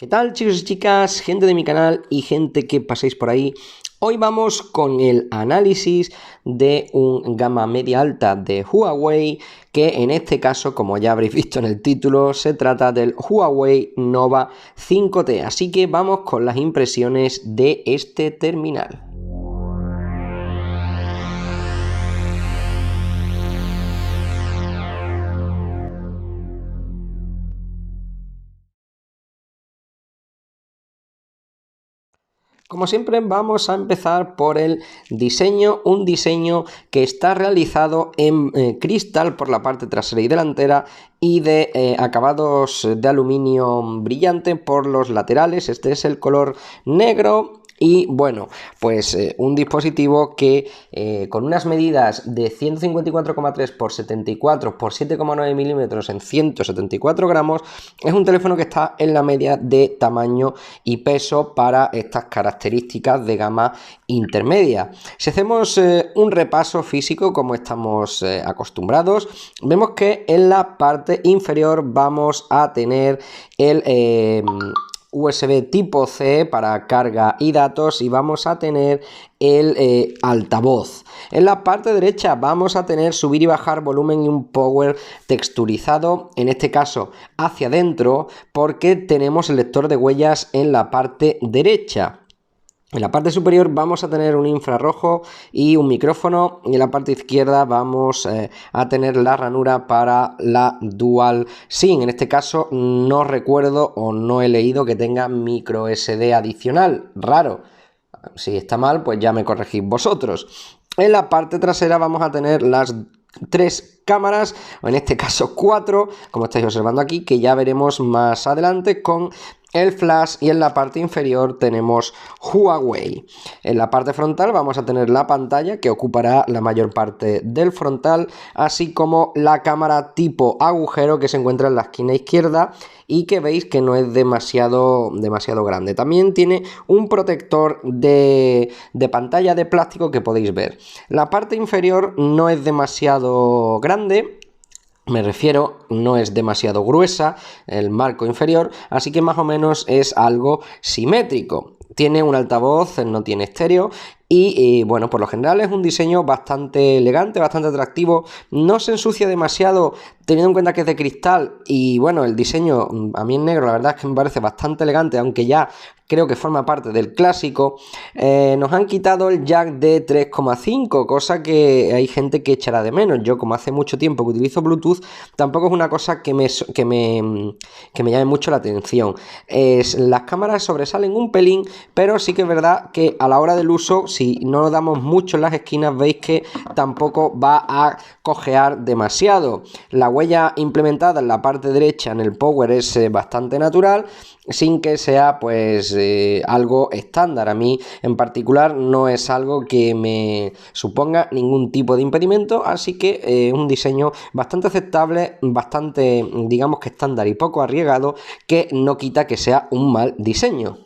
¿Qué tal, chicos y chicas, gente de mi canal y gente que paséis por ahí? Hoy vamos con el análisis de un gama media alta de Huawei, que en este caso, como ya habréis visto en el título, se trata del Huawei Nova 5T. Así que vamos con las impresiones de este terminal. Como siempre, vamos a empezar por el diseño, un diseño que está realizado en cristal por la parte trasera y delantera y de acabados de aluminio brillante por los laterales. Este es el color negro. Y bueno, pues un dispositivo que con unas medidas de 154,3 por 74 por 7,9 milímetros en 174 gramos, es un teléfono que está en la media de tamaño y peso para estas características de gama intermedia. Si hacemos un repaso físico como estamos acostumbrados, vemos que en la parte inferior vamos a tener el USB tipo C para carga y datos y vamos a tener el altavoz. En la parte derecha vamos a tener subir y bajar volumen y un power texturizado, en este caso hacia adentro, porque tenemos el lector de huellas en la parte derecha. En la parte superior vamos a tener un infrarrojo y un micrófono, y en la parte izquierda vamos a tener la ranura para la Dual SIM. En este caso no recuerdo o no he leído que tenga micro SD adicional, raro. Si está mal, pues ya me corregís vosotros. En la parte trasera vamos a tener las tres cámaras, o en este caso 4, como estáis observando aquí, que ya veremos más adelante con el flash, y en la parte inferior tenemos Huawei. En la parte frontal vamos a tener la pantalla, que ocupará la mayor parte del frontal, así como la cámara tipo agujero que se encuentra en la esquina izquierda y que veis que no es demasiado grande. También tiene un protector de pantalla de plástico que podéis ver. La parte inferior no es demasiado grande. Me refiero, no es demasiado gruesa el marco inferior, así que más o menos es algo simétrico. Tiene un altavoz, no tiene estéreo y bueno, por lo general es un diseño bastante elegante, bastante atractivo. No se ensucia demasiado teniendo en cuenta que es de cristal y bueno, el diseño a mí en negro la verdad es que me parece bastante elegante, aunque ya creo que forma parte del clásico. Nos han quitado el jack de 3,5, cosa que hay gente que echará de menos. Yo, como hace mucho tiempo que utilizo Bluetooth, tampoco es una cosa que me llame mucho la atención. Las cámaras sobresalen un pelín, pero sí que es verdad que a la hora del uso, si no lo damos mucho en las esquinas, veis que tampoco va a cojear demasiado. La huella implementada en la parte derecha en el power es bastante natural, sin que sea pues algo estándar. A mí en particular no es algo que me suponga ningún tipo de impedimento, así que un diseño bastante aceptable, bastante digamos que estándar y poco arriesgado, que no quita que sea un mal diseño.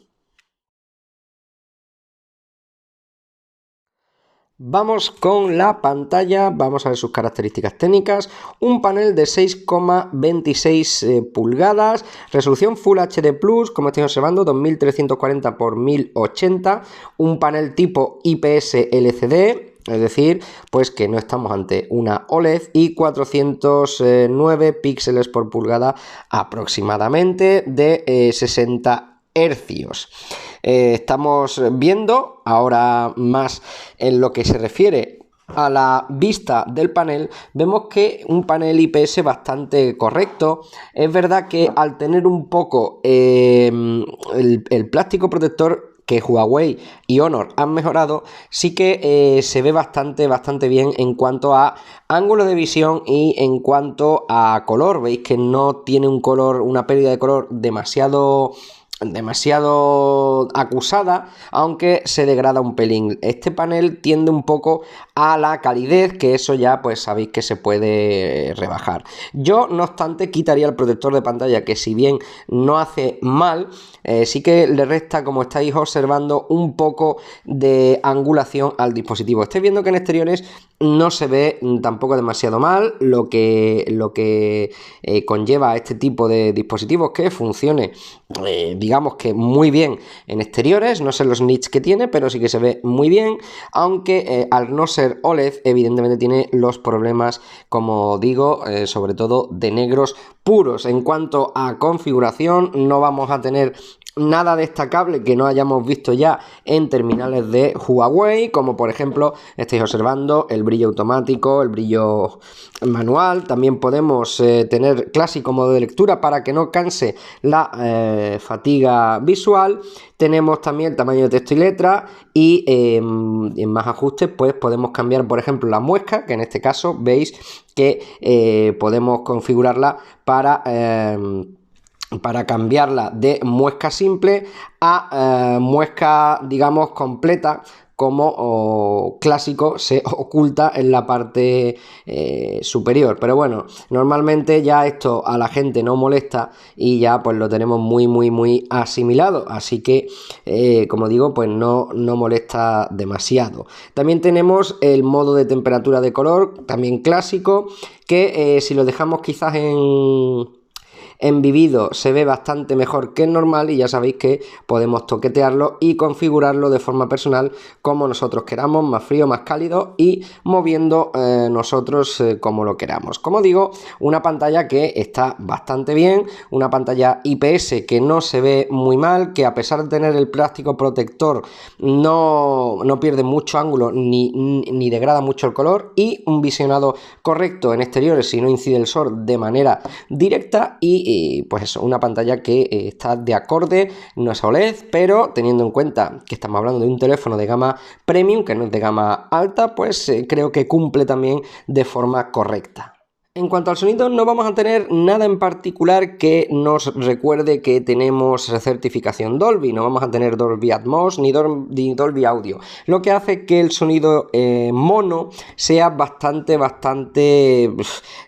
Vamos con la pantalla, vamos a ver sus características técnicas. Un panel de 6,26 pulgadas, resolución Full HD Plus, como estáis observando, 2340 x 1080, un panel tipo IPS LCD, es decir, pues que no estamos ante una OLED, y 409 píxeles por pulgada aproximadamente, de 60 hercios. Estamos viendo ahora más en lo que se refiere a la vista del panel, vemos que un panel IPS bastante correcto. Es verdad que al tener un poco el plástico protector que Huawei y Honor han mejorado, sí que se ve bastante bien en cuanto a ángulo de visión y en cuanto a color. Veis que no tiene un color, una pérdida de color demasiado acusada, aunque se degrada un pelín. Este panel tiende un poco a la calidez, que eso ya pues sabéis que se puede rebajar. Yo, no obstante, quitaría el protector de pantalla, que si bien no hace mal, sí que le resta, como estáis observando, un poco de angulación al dispositivo. Estáis viendo que en exteriores no se ve tampoco demasiado mal, lo que conlleva a este tipo de dispositivos que funcione, digamos que muy bien en exteriores. No sé los nits que tiene, pero sí que se ve muy bien, aunque al no ser OLED, evidentemente tiene los problemas, como digo, sobre todo de negros puros. En cuanto a configuración, no vamos a tener nada destacable que no hayamos visto ya en terminales de Huawei, como por ejemplo estáis observando el brillo automático, el brillo manual. También podemos tener clásico modo de lectura para que no canse la fatiga visual. Tenemos también el tamaño de texto y letra, y en más ajustes pues podemos cambiar, por ejemplo, la muesca, que en este caso veis que podemos configurarla para cambiarla de muesca simple a muesca, digamos, completa, como clásico se oculta en la parte superior. Pero bueno, normalmente ya esto a la gente no molesta y ya pues lo tenemos muy asimilado, así que como digo, pues no molesta demasiado. También tenemos el modo de temperatura de color, también clásico, que si lo dejamos quizás en vivido se ve bastante mejor que en normal, y ya sabéis que podemos toquetearlo y configurarlo de forma personal como nosotros queramos, más frío, más cálido, y moviendo nosotros como lo queramos. Como digo, una pantalla que está bastante bien, una pantalla IPS que no se ve muy mal, que a pesar de tener el plástico protector no pierde mucho ángulo ni degrada mucho el color, y un visionado correcto en exteriores si no incide el sol de manera directa. Y pues eso, una pantalla que está de acorde, no es OLED, pero teniendo en cuenta que estamos hablando de un teléfono de gama premium, que no es de gama alta, pues creo que cumple también de forma correcta. En cuanto al sonido, no vamos a tener nada en particular que nos recuerde que tenemos certificación Dolby. No vamos a tener Dolby Atmos ni Dolby Audio, lo que hace que el sonido mono sea bastante,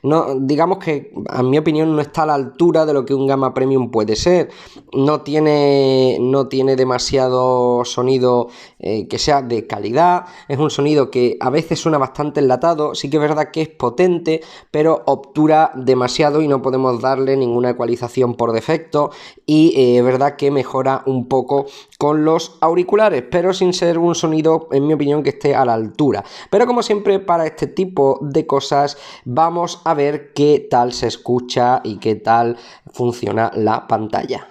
no, digamos que a mi opinión no está a la altura de lo que un gama premium puede ser. No tiene demasiado sonido que sea de calidad. Es un sonido que a veces suena bastante enlatado. Sí que es verdad que es potente, pero obtura demasiado y no podemos darle ninguna ecualización por defecto, y es verdad que mejora un poco con los auriculares, pero sin ser un sonido, en mi opinión, que esté a la altura. Pero como siempre, para este tipo de cosas vamos a ver qué tal se escucha y qué tal funciona la pantalla.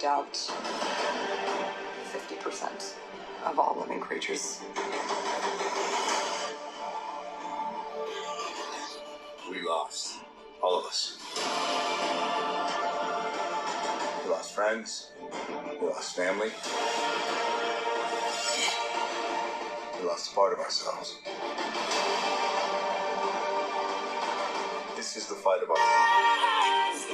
Out 50% of all living creatures. We lost, all of us. We lost friends, we lost family, we lost a part of ourselves. This is the fight of our lives.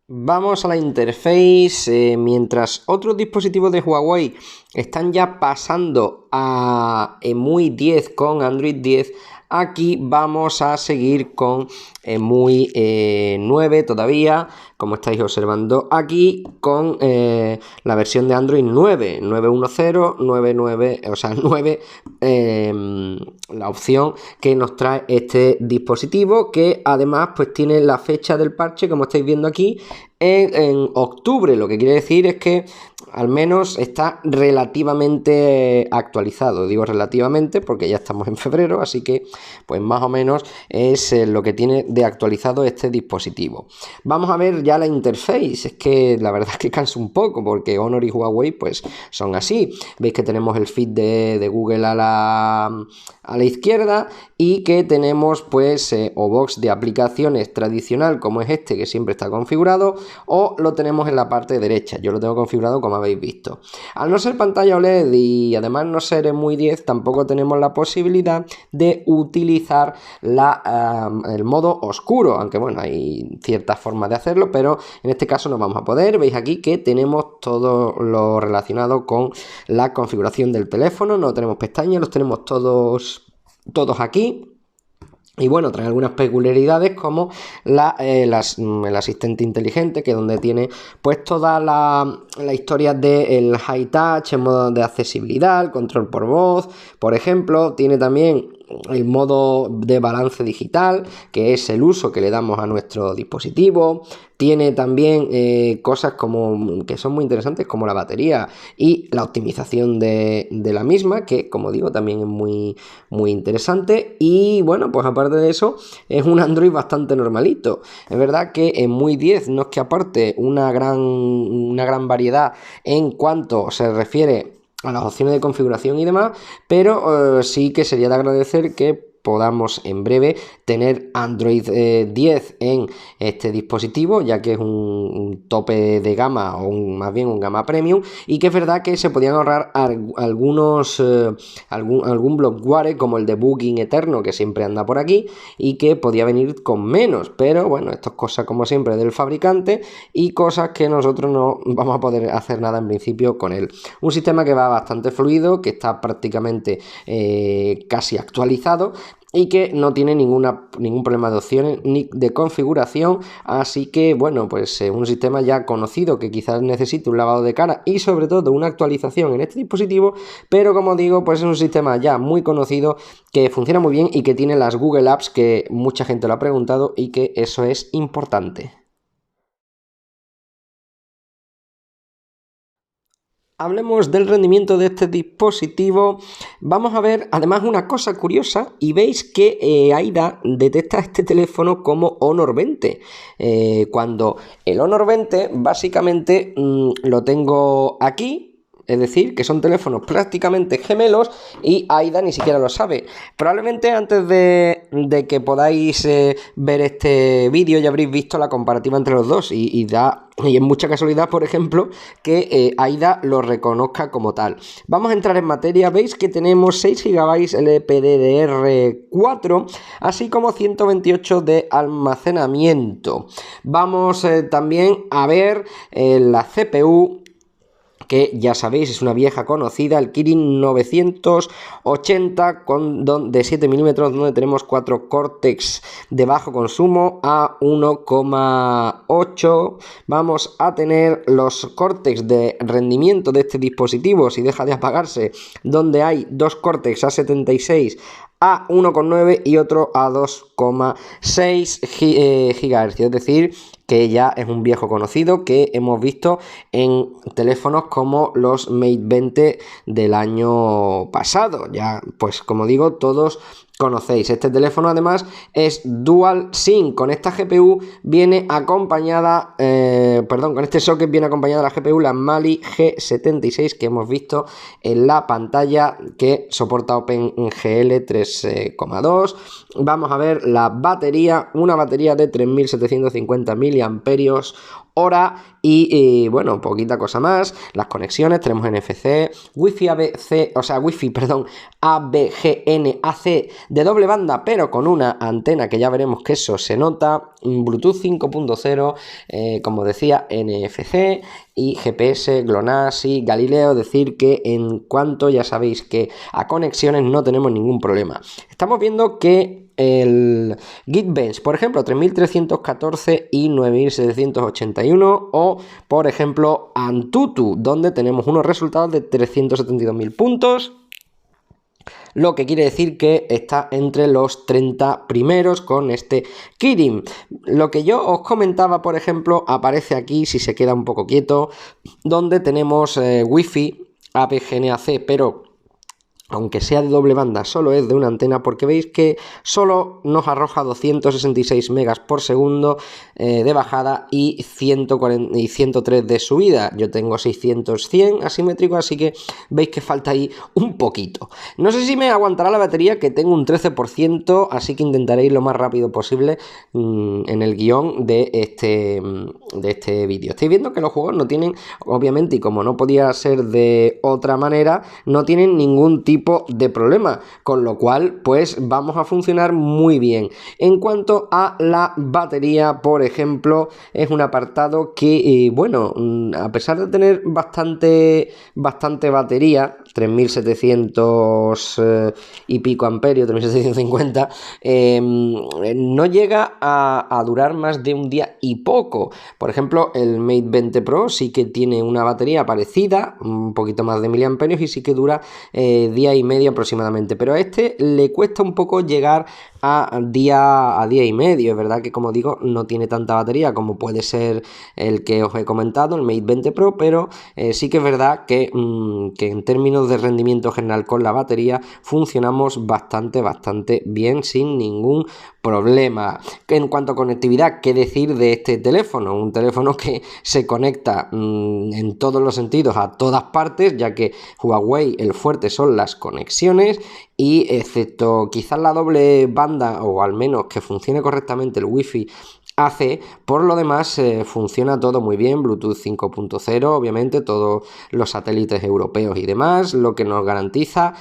Vamos a la interface. Mientras otros dispositivos de Huawei están ya pasando a EMUI 10 con Android 10, aquí vamos a seguir con EMUI 9 todavía, como estáis observando aquí, con la versión de Android 9, 9.10, 9.9, o sea, 9, la opción que nos trae este dispositivo, que además pues tiene la fecha del parche, como estáis viendo aquí, en octubre, lo que quiere decir es que al menos está relativamente actualizado. Digo relativamente porque ya estamos en febrero, así que pues más o menos es lo que tiene de actualizado este dispositivo. Vamos a ver ya la interface. Es que la verdad es que cansa un poco porque Honor y Huawei pues son así. Veis que tenemos el feed de Google a la izquierda y que tenemos pues o box de aplicaciones tradicional como es este que siempre está configurado, o lo tenemos en la parte derecha. Yo lo tengo configurado como habéis visto. Al no ser pantalla OLED y además no ser muy 10, tampoco tenemos la posibilidad de utilizar el modo oscuro, aunque bueno, hay ciertas formas de hacerlo, pero en este caso no vamos a poder. Veis aquí que tenemos todo lo relacionado con la configuración del teléfono, no tenemos pestañas, los tenemos todos aquí. Y bueno, trae algunas peculiaridades como el asistente inteligente, que es donde tiene pues toda la historia del high touch en modo de accesibilidad, el control por voz, por ejemplo. Tiene también el modo de balance digital, que es el uso que le damos a nuestro dispositivo. Tiene también cosas que son muy interesantes, como la batería y la optimización de la misma, que como digo también es muy, muy interesante. Y bueno, pues aparte de eso es un Android bastante normalito. Es verdad que en muy 10 no es que aporte una gran variedad en cuanto se refiere a las opciones de configuración y demás, pero sí que sería de agradecer que podamos en breve tener Android 10 en este dispositivo, ya que es un tope de gama o más bien un gama premium, y que es verdad que se podían ahorrar algún bloatware como el de Booking Eterno, que siempre anda por aquí y que podía venir con menos, pero bueno, esto es cosa como siempre del fabricante y cosas que nosotros no vamos a poder hacer nada en principio con él. Un sistema que va bastante fluido, que está prácticamente casi actualizado y que no tiene ningún problema de opciones ni de configuración, así que bueno, pues un sistema ya conocido que quizás necesite un lavado de cara y sobre todo una actualización en este dispositivo, pero como digo, pues es un sistema ya muy conocido que funciona muy bien y que tiene las Google Apps, que mucha gente lo ha preguntado y que eso es importante. Hablemos del rendimiento de este dispositivo. Vamos a ver además una cosa curiosa, y veis que AIDA detecta este teléfono como Honor 20, cuando el Honor 20 básicamente lo tengo aquí. Es decir, que son teléfonos prácticamente gemelos y AIDA ni siquiera lo sabe. Probablemente antes de que podáis ver este vídeo ya habréis visto la comparativa entre los dos y es mucha casualidad, por ejemplo, que AIDA lo reconozca como tal. Vamos a entrar en materia. Veis que tenemos 6 GB LPDDR4, así como 128 de almacenamiento. Vamos también a ver la CPU, que ya sabéis es una vieja conocida, el Kirin 980 de 7 mm, donde tenemos 4 Cortex de bajo consumo a 1,8. Vamos a tener los Cortex de rendimiento de este dispositivo si deja de apagarse, donde hay 2 Cortex A76 a 1,9 y otro a 2,6 GHz, es decir, que ya es un viejo conocido que hemos visto en teléfonos como los Mate 20 del año pasado. Ya, pues como digo, todos conocéis. Este teléfono además es Dual SIM. Con esta GPU viene acompañada, con este socket viene acompañada la GPU, la Mali G76, que hemos visto en la pantalla, que soporta OpenGL 3,2. Vamos a ver la batería, una batería de 3750 mAh y bueno, poquita cosa más. Las conexiones tenemos NFC, Wi-Fi ABGNAC de doble banda, pero con una antena que ya veremos que eso se nota, Bluetooth 5.0, como decía, NFC y GPS, GLONASS y Galileo. Es decir, que en cuanto ya sabéis que a conexiones no tenemos ningún problema. Estamos viendo que el Geekbench, por ejemplo, 3314 y 9781, o por ejemplo Antutu, donde tenemos unos resultados de 372.000 puntos. lo que quiere decir que está entre los 30 primeros con este Kirin. Lo que yo os comentaba, por ejemplo, aparece aquí, si se queda un poco quieto, donde tenemos Wi-Fi, APGNAC, pero aunque sea de doble banda, solo es de una antena, porque veis que solo nos arroja 266 megas por segundo de bajada y 103 de subida. Yo tengo 600-100 asimétrico, así que veis que falta ahí un poquito. No sé si me aguantará la batería, que tengo un 13%, así que intentaré ir lo más rápido posible en el guión de este vídeo. Estáis viendo que los juegos no tienen, obviamente, y como no podía ser de otra manera, no tienen ningún tipo de problema, con lo cual pues vamos a funcionar muy bien. En cuanto a la batería, por ejemplo, es un apartado que bueno, a pesar de tener bastante batería, 3700 y pico amperios, 3750, no llega a durar más de un día y poco. Por ejemplo, el Mate 20 Pro sí que tiene una batería parecida, un poquito más de miliamperios, y sí que dura día y medio aproximadamente, pero a este le cuesta un poco llegar a día y medio. Es verdad que, como digo, no tiene tanta batería como puede ser el que os he comentado, el Mate 20 Pro, pero sí que es verdad que en términos de rendimiento general con la batería funcionamos bastante bien, sin ningún problema. En cuanto a conectividad, ¿qué decir de este teléfono? Un teléfono que se conecta en todos los sentidos a todas partes, ya que Huawei, el fuerte son las conexiones, y excepto quizás la doble banda, o al menos que funcione correctamente el Wi-Fi AC, por lo demás funciona todo muy bien. Bluetooth 5.0, obviamente, todos los satélites europeos y demás, lo que nos garantiza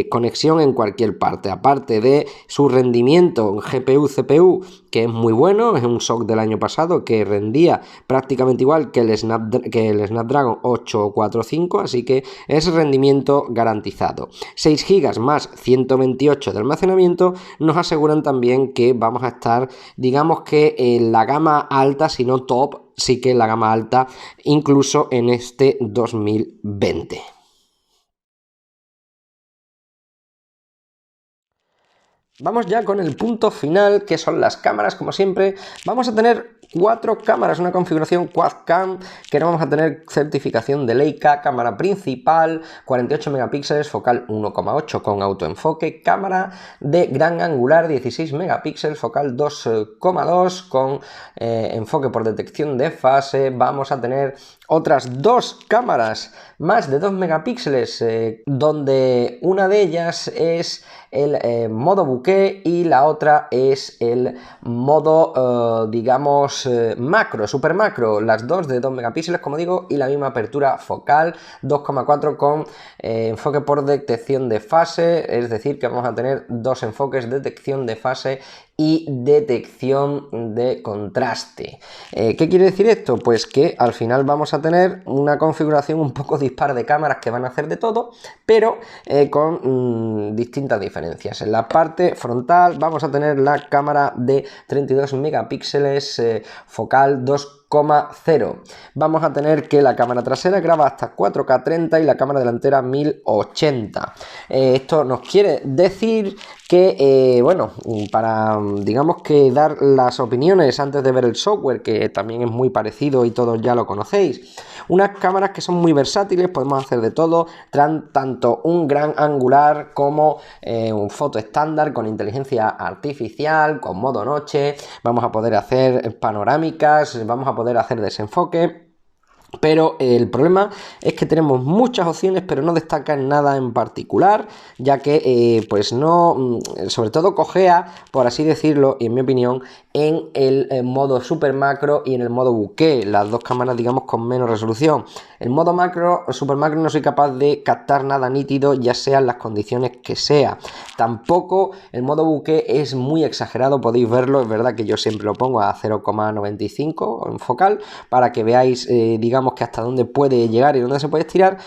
conexión en cualquier parte, aparte de su rendimiento en GPU-CPU, que es muy bueno. Es un SoC del año pasado que rendía prácticamente igual que el Snapdragon 845, así que es rendimiento garantizado. 6 GB más 128 de almacenamiento nos aseguran también que vamos a estar, digamos que en la gama alta, si no top, sí que en la gama alta, incluso en este 2020. Vamos ya con el punto final, que son las cámaras. Como siempre, vamos a tener 4 cámaras, una configuración quad-cam, que no vamos a tener certificación de Leica. Cámara principal, 48 megapíxeles, focal 1,8 con autoenfoque. Cámara de gran angular, 16 megapíxeles, focal 2,2 con enfoque por detección de fase. Vamos a tener otras 2 cámaras más de 2 megapíxeles, donde una de ellas es el modo bokeh y la otra es el modo, digamos, macro, super macro. Las dos de 2 megapíxeles, como digo, y la misma apertura focal, 2,4 con enfoque por detección de fase, es decir, que vamos a tener 2 enfoques de detección de fase y detección de contraste. ¿Qué quiere decir esto? Pues que al final vamos a tener una configuración un poco dispar de cámaras que van a hacer de todo, pero con distintas diferencias. En la parte frontal vamos a tener la cámara de 32 megapíxeles, focal 2,0. Vamos a tener que la cámara trasera graba hasta 4K 30 y la cámara delantera 1080. Esto nos quiere decir que, bueno, para, digamos que dar las opiniones antes de ver el software, que también es muy parecido y todos ya lo conocéis. Unas cámaras que son muy versátiles, podemos hacer de todo, tanto un gran angular como un foto estándar con inteligencia artificial, con modo noche. Vamos a poder hacer panorámicas, vamos a poder hacer desenfoque. Pero el problema es que tenemos muchas opciones, pero no destacan nada en particular, ya que pues no, sobre todo cojea, por así decirlo, y en mi opinión, en el modo super macro y en el modo bokeh, las dos cámaras, digamos, con menos resolución. El modo macro, super macro, no soy capaz de captar nada nítido, ya sean las condiciones que sea. Tampoco el modo bokeh es muy exagerado, podéis verlo, es verdad que yo siempre lo pongo a 0,95 en focal, para que veáis, digamos, que hasta dónde puede llegar y dónde se puede estirar.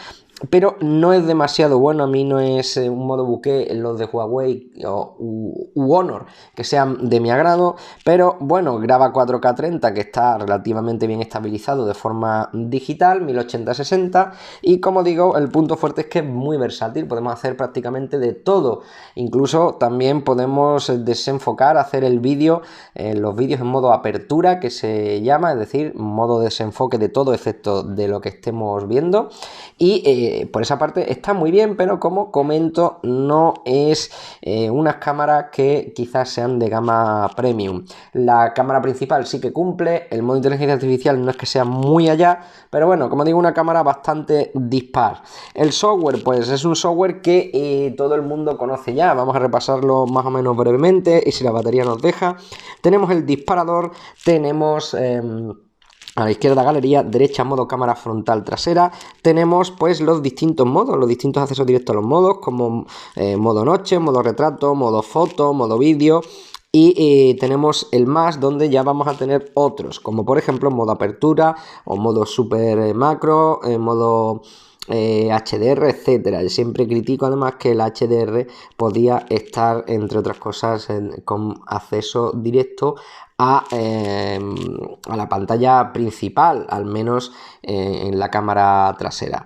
pero no es demasiado bueno. A mí no es un modo bokeh en los de Huawei u Honor que sean de mi agrado, pero bueno, graba 4K 30, que está relativamente bien estabilizado de forma digital, 1080-60, y como digo, el punto fuerte es que es muy versátil, podemos hacer prácticamente de todo, incluso también podemos desenfocar, hacer el vídeo, los vídeos en modo apertura, que se llama, es decir, modo desenfoque de todo excepto de lo que estemos viendo, y por esa parte está muy bien, pero como comento, no es unas cámaras que quizás sean de gama premium. La cámara principal sí que cumple, el modo inteligencia artificial no es que sea muy allá, pero bueno, como digo, una cámara bastante dispar. El software, pues es un software que todo el mundo conoce ya, vamos a repasarlo más o menos brevemente y si la batería nos deja. Tenemos el disparador, tenemos... a la izquierda galería, derecha modo cámara frontal trasera, tenemos pues los distintos modos, los distintos accesos directos a los modos, como modo noche, modo retrato, modo foto, modo vídeo. Y tenemos el más, donde ya vamos a tener otros, como por ejemplo modo apertura o modo super macro, modo HDR, etcétera. Yo siempre critico además que el HDR podía estar, entre otras cosas, con acceso directo a la pantalla principal, al menos en la cámara trasera.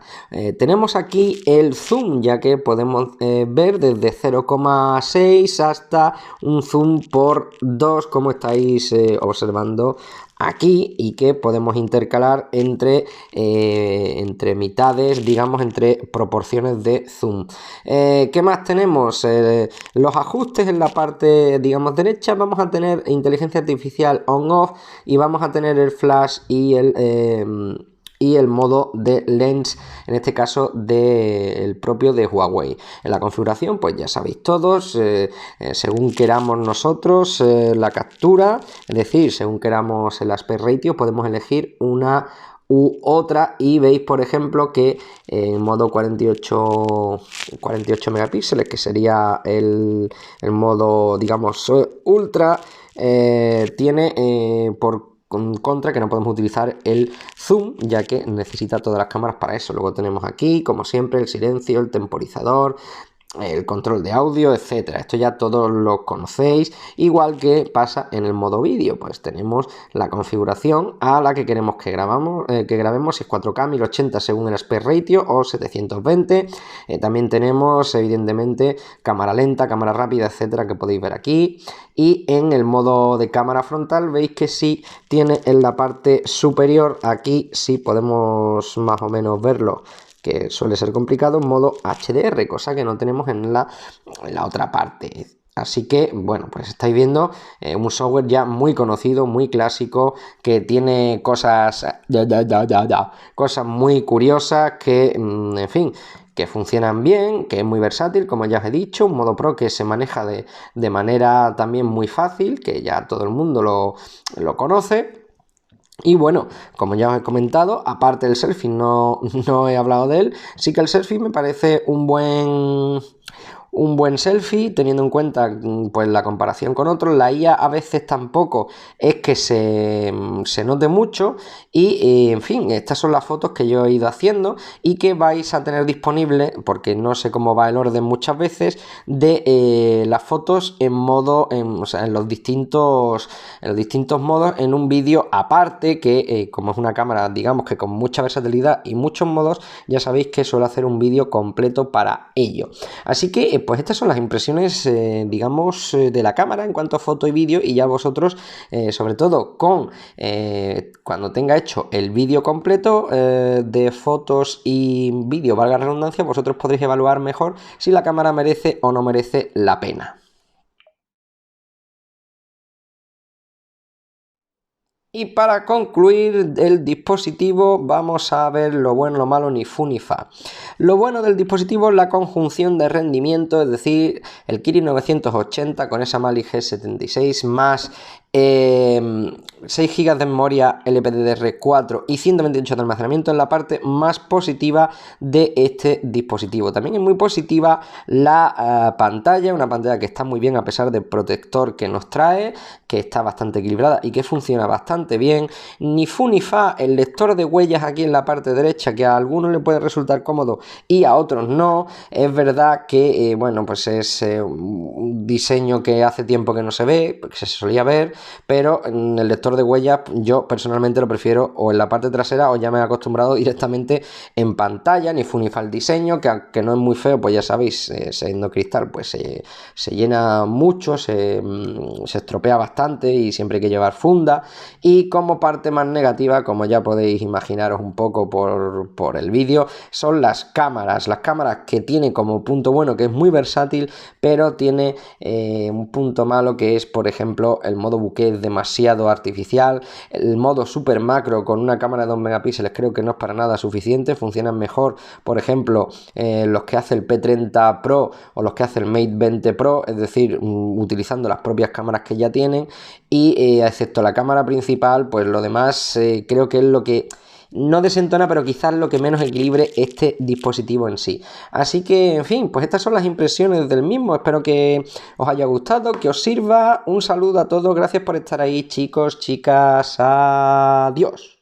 Tenemos aquí el zoom, ya que podemos ver desde 0,6 hasta un zoom por 2, como estáis observando aquí, y que podemos intercalar entre mitades, digamos, entre proporciones de zoom. ¿Qué más tenemos? Los ajustes en la parte, digamos, derecha. Vamos a tener inteligencia artificial on-off y vamos a tener el flash y el modo de lens, en este caso del propio de Huawei. En la configuración, pues ya sabéis todos, según queramos nosotros la captura, es decir, según queramos el aspect ratio, podemos elegir una u otra, y veis por ejemplo que en modo 48 megapíxeles, que sería el modo, digamos, ultra, tiene por contra que no podemos utilizar el zoom, ya que necesita todas las cámaras para eso. Luego tenemos aquí, como siempre, el silencio, el temporizador, el control de audio, etcétera. Esto ya todos lo conocéis, igual que pasa en el modo vídeo. Pues tenemos la configuración a la que queremos que grabemos, si es 4K 1080 según el aspect ratio o 720. También tenemos evidentemente cámara lenta, cámara rápida, etcétera, que podéis ver aquí. Y en el modo de cámara frontal veis que sí tiene en la parte superior, aquí sí podemos más o menos verlo, que suele ser complicado, en modo HDR, cosa que no tenemos en la otra parte. Así que, bueno, pues estáis viendo un software ya muy conocido, muy clásico, que tiene cosas, cosas muy curiosas, que, en fin, que funcionan bien, que es muy versátil, como ya os he dicho, un modo pro que se maneja de manera también muy fácil, que ya todo el mundo lo conoce. Y bueno, como ya os he comentado, aparte del selfie, no he hablado de él, sí que el selfie me parece un buen selfie, teniendo en cuenta pues la comparación con otros. La IA a veces tampoco es que se note mucho, y en fin, estas son las fotos que yo he ido haciendo y que vais a tener disponible, porque no sé cómo va el orden muchas veces, de las fotos en modo, o sea, en los distintos modos, en un vídeo aparte, que como es una cámara, digamos que con mucha versatilidad y muchos modos, ya sabéis que suelo hacer un vídeo completo para ello. Así que pues estas son las impresiones, digamos, de la cámara en cuanto a foto y vídeo, y ya vosotros, sobre todo cuando tenga hecho el vídeo completo de fotos y vídeo, valga la redundancia, vosotros podréis evaluar mejor si la cámara merece o no merece la pena. Y para concluir el dispositivo, vamos a ver lo bueno, lo malo, ni fu ni fa. Lo bueno del dispositivo es la conjunción de rendimiento, es decir, el Kirin 980 con esa Mali G76 más 6 GB de memoria LPDDR4 y 128 de almacenamiento, en la parte más positiva de este dispositivo. También es muy positiva la pantalla, una pantalla que está muy bien a pesar del protector que nos trae, que está bastante equilibrada y que funciona bastante bastante bien. Ni fu ni fa, el lector de huellas aquí en la parte derecha, que a algunos le puede resultar cómodo y a otros no. Es verdad que, bueno, pues es un diseño que hace tiempo que no se ve, porque se solía ver, pero en el lector de huellas yo personalmente lo prefiero o en la parte trasera, o ya me he acostumbrado directamente en pantalla. Ni fu ni fa el diseño, que aunque no es muy feo, pues ya sabéis, siendo cristal, pues se llena mucho, se estropea bastante y siempre hay que llevar funda. Y como parte más negativa, como ya podéis imaginaros un poco por el vídeo, son las cámaras que tiene como punto bueno que es muy versátil, pero tiene un punto malo, que es, por ejemplo, el modo bokeh demasiado artificial. El modo super macro con una cámara de 2 megapíxeles creo que no es para nada suficiente. Funcionan mejor, por ejemplo, los que hace el P30 Pro o los que hace el Mate 20 Pro, es decir, utilizando las propias cámaras que ya tienen, y excepto la cámara principal, pues lo demás creo que es lo que no desentona, pero quizás lo que menos equilibre este dispositivo en sí. Así que, en fin, pues estas son las impresiones del mismo. Espero que os haya gustado, que os sirva. Un saludo a todos, gracias por estar ahí, chicos, chicas, adiós.